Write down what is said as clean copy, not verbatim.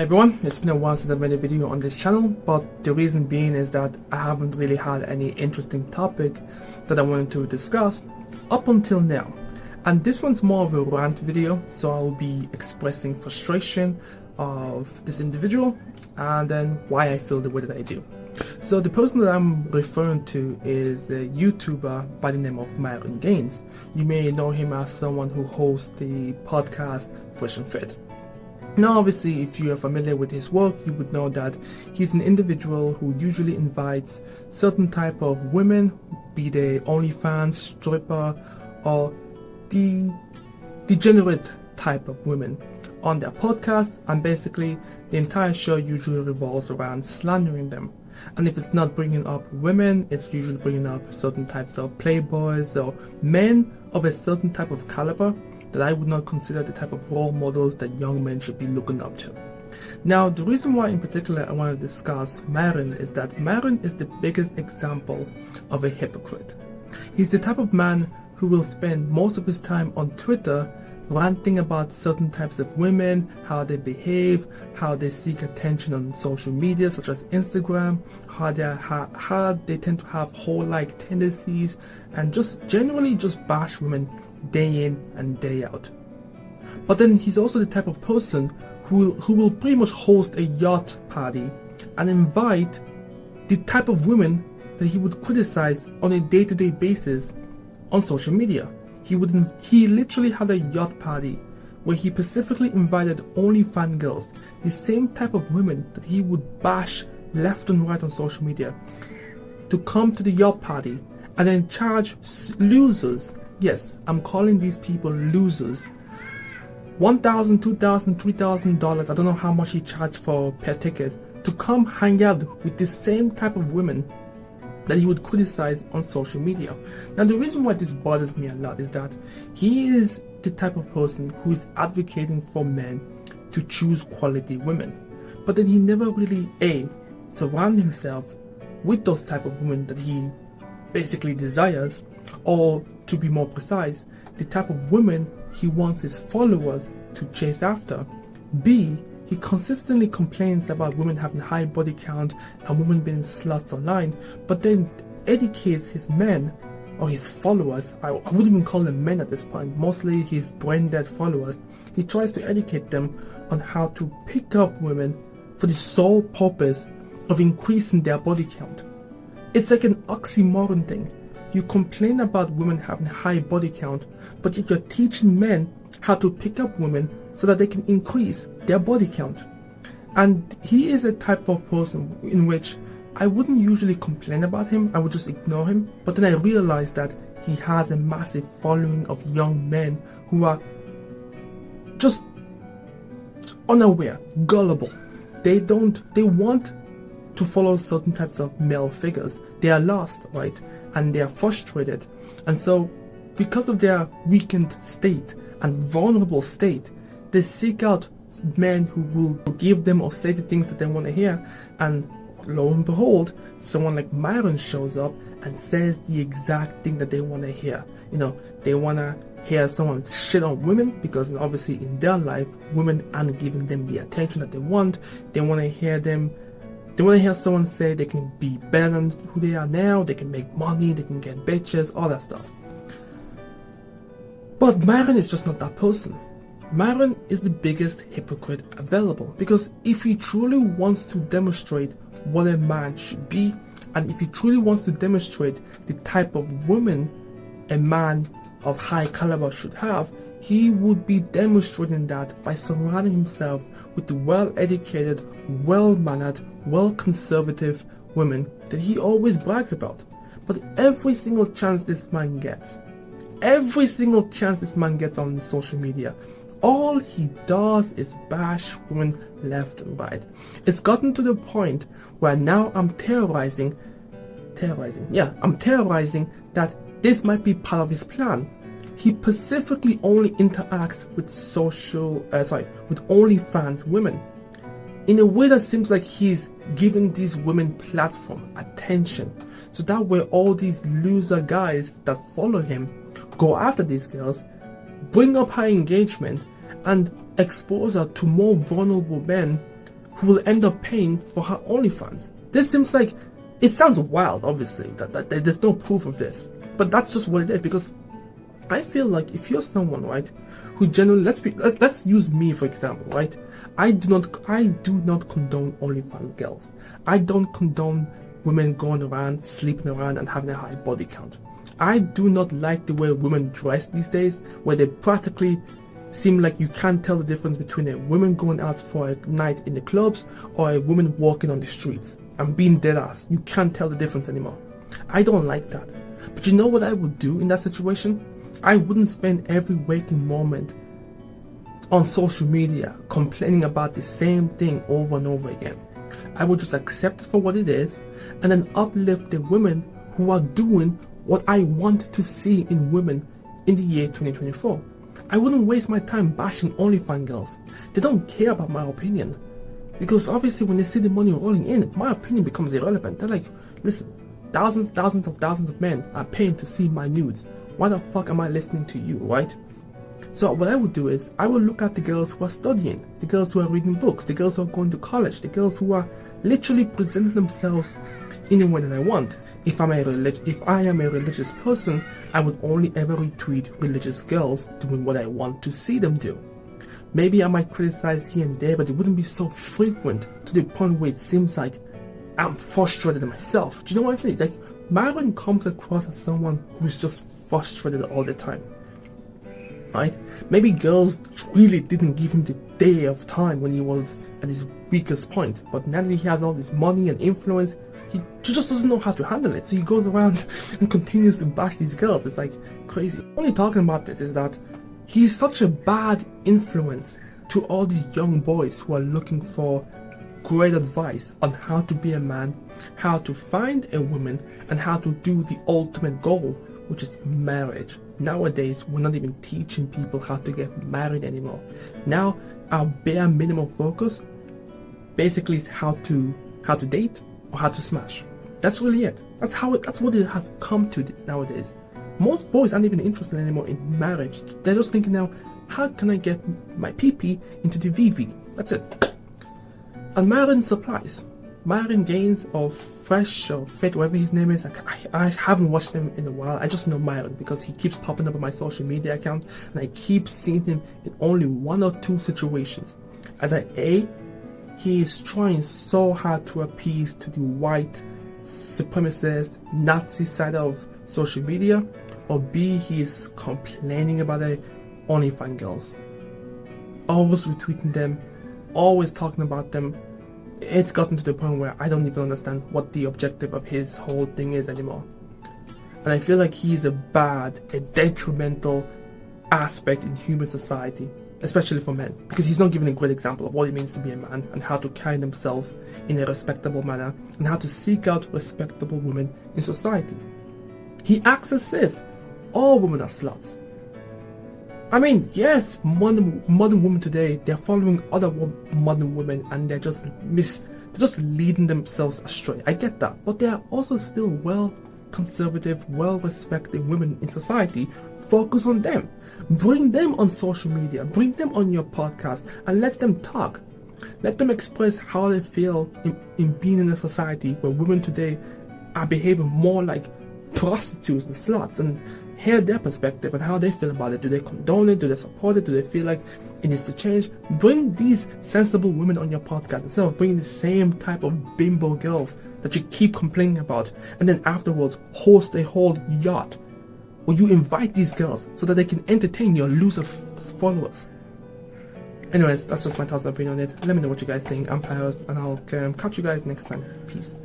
Everyone, it's been a while since I've made a video on this channel, but the reason being is that I haven't really had any interesting topic that I wanted to discuss up until now. And this one's more of a rant video, so I'll be expressing frustration of this individual and then why I feel the way that I do. So the person that I'm referring to is a YouTuber by the name of Myron Gaines. You may know him as someone who hosts the podcast Fresh and Fit. Now obviously, if you are familiar with his work, you would know that he's an individual who usually invites certain type of women, be they OnlyFans, stripper, or the degenerate type of women on their podcast, and basically the entire show usually revolves around slandering them. And if it's not bringing up women, it's usually bringing up certain types of playboys or men of a certain type of caliber that I would not consider the type of role models that young men should be looking up to. Now, the reason why in particular I want to discuss Myron is that Myron is the biggest example of a hypocrite. He's the type of man who will spend most of his time on Twitter ranting about certain types of women, how they behave, how they seek attention on social media such as Instagram, how they tend to have whore-like tendencies, and just generally just bash women day in and day out. But then he's also the type of person who will pretty much host a yacht party and invite the type of women that he would criticize on a day-to-day basis on social media. He literally had a yacht party where he specifically invited only fangirls, the same type of women that he would bash left and right on social media, to come to the yacht party and then charge losers. Yes, I'm calling these people losers. $1,000, $2,000, $3,000, I don't know how much he charged for per ticket, to come hang out with the same type of women that he would criticize on social media. Now, the reason why this bothers me a lot is that he is the type of person who is advocating for men to choose quality women. But then he never really, surround himself with those type of women that he basically desires, or to be more precise, the type of women he wants his followers to chase after. B, he consistently complains about women having high body count and women being sluts online, but then educates his men or his followers. I wouldn't even call them men at this point, mostly his brain-dead followers. He tries to educate them on how to pick up women for the sole purpose of increasing their body count. It's like an oxymoron thing. You complain about women having high body count, but yet you're teaching men how to pick up women so that they can increase their body count. And he is a type of person in which I wouldn't usually complain about him, I would just ignore him. But then I realized that he has a massive following of young men who are just unaware, gullible. They want to follow certain types of male figures. They are lost, right? And they are frustrated. And so, because of their weakened state and vulnerable state, they seek out men who will give them or say the things that they want to hear. And lo and behold, someone like Myron shows up and says the exact thing that they want to hear. You know, they want to hear someone shit on women because obviously in their life, women aren't giving them the attention that they want. They want to hear someone say they can be better than who they are now, they can make money, they can get bitches, all that stuff. But Myron is just not that person. Myron is the biggest hypocrite available, because if he truly wants to demonstrate what a man should be, and if he truly wants to demonstrate the type of woman a man of high caliber should have, he would be demonstrating that by surrounding himself with the well-educated, well-mannered, well-conservative women that he always brags about. But every single chance this man gets on social media, all he does is bash women left and right. It's gotten to the point where now I'm terrorizing that this might be part of his plan. He specifically only interacts with with OnlyFans women in a way that seems like he's giving these women platform, attention, so that way all these loser guys that follow him go after these girls, bring up high engagement, and expose her to more vulnerable men who will end up paying for her OnlyFans. This seems like, it sounds wild, obviously, that there's no proof of this, but that's just what it is, because I feel like if you're someone, right, who genuinely, let's use me for example, right? I do not condone OnlyFans girls. I don't condone women going around, sleeping around, and having a high body count. I do not like the way women dress these days, where they practically seem like you can't tell the difference between a woman going out for a night in the clubs or a woman walking on the streets. I'm being dead ass. You can't tell the difference anymore. I don't like that. But you know what I would do in that situation? I wouldn't spend every waking moment on social media complaining about the same thing over and over again. I would just accept it for what it is and then uplift the women who are doing what I want to see in women in the year 2024. I wouldn't waste my time bashing OnlyFans girls. They don't care about my opinion. Because obviously when they see the money rolling in, my opinion becomes irrelevant. They're like, listen, thousands of men are paying to see my nudes. Why the fuck am I listening to you, right? So what I would do is, I would look at the girls who are studying, the girls who are reading books, the girls who are going to college, the girls who are literally presenting themselves in a way that I want. If I am a religious person, I would only ever retweet religious girls doing what I want to see them do. Maybe I might criticize here and there, but it wouldn't be so frequent to the point where it seems like I'm frustrated myself. Do you know what I mean? It's like Myron comes across as someone who's just frustrated all the time. Right? Maybe girls really didn't give him the day of time when he was at his weakest point, but now that he has all this money and influence, he just doesn't know how to handle it. So he goes around and continues to bash these girls. It's like crazy. Only talking about this is that he's such a bad influence to all these young boys who are looking for great advice on how to be a man, how to find a woman, and how to do the ultimate goal, which is marriage. Nowadays, we're not even teaching people how to get married anymore. Now, our bare minimum focus basically is how to date or how to smash. That's really it. That's what it has come to nowadays. Most boys aren't even interested anymore in marriage. They're just thinking now, how can I get my PP into the VV? That's it. And Myron supplies. Myron Gaines or Fresh or Fit, whatever his name is. I haven't watched him in a while. I just know Myron because he keeps popping up on my social media account and I keep seeing him in only one or two situations. Either A, he is trying so hard to appease to the white supremacist Nazi side of social media, or B, he is complaining about the OnlyFans girls. Always retweeting them, always talking about them. It's gotten to the point where I don't even understand what the objective of his whole thing is anymore. And I feel like he's a detrimental aspect in human society, especially for men, because he's not giving a great example of what it means to be a man and how to carry themselves in a respectable manner and how to seek out respectable women in society. He acts as if all women are sluts. I mean, yes, modern women today, they're following other modern women and they're just leading themselves astray. I get that, but they are also still conservative, well-respected women in society. Focus on them. Bring them on social media, bring them on your podcast and let them talk. Let them express how they feel in being in a society where women today are behaving more like prostitutes and sluts, and hear their perspective and how they feel about it. Do they condone it? Do they support it? Do they feel like it needs to change? Bring these sensible women on your podcast instead of bringing the same type of bimbo girls that you keep complaining about, and then afterwards host a whole yacht where you invite these girls so that they can entertain your loser followers. Anyways, that's just my thoughts and opinion on it. Let me know what you guys think. I'm Paris, and I'll catch you guys next time. Peace.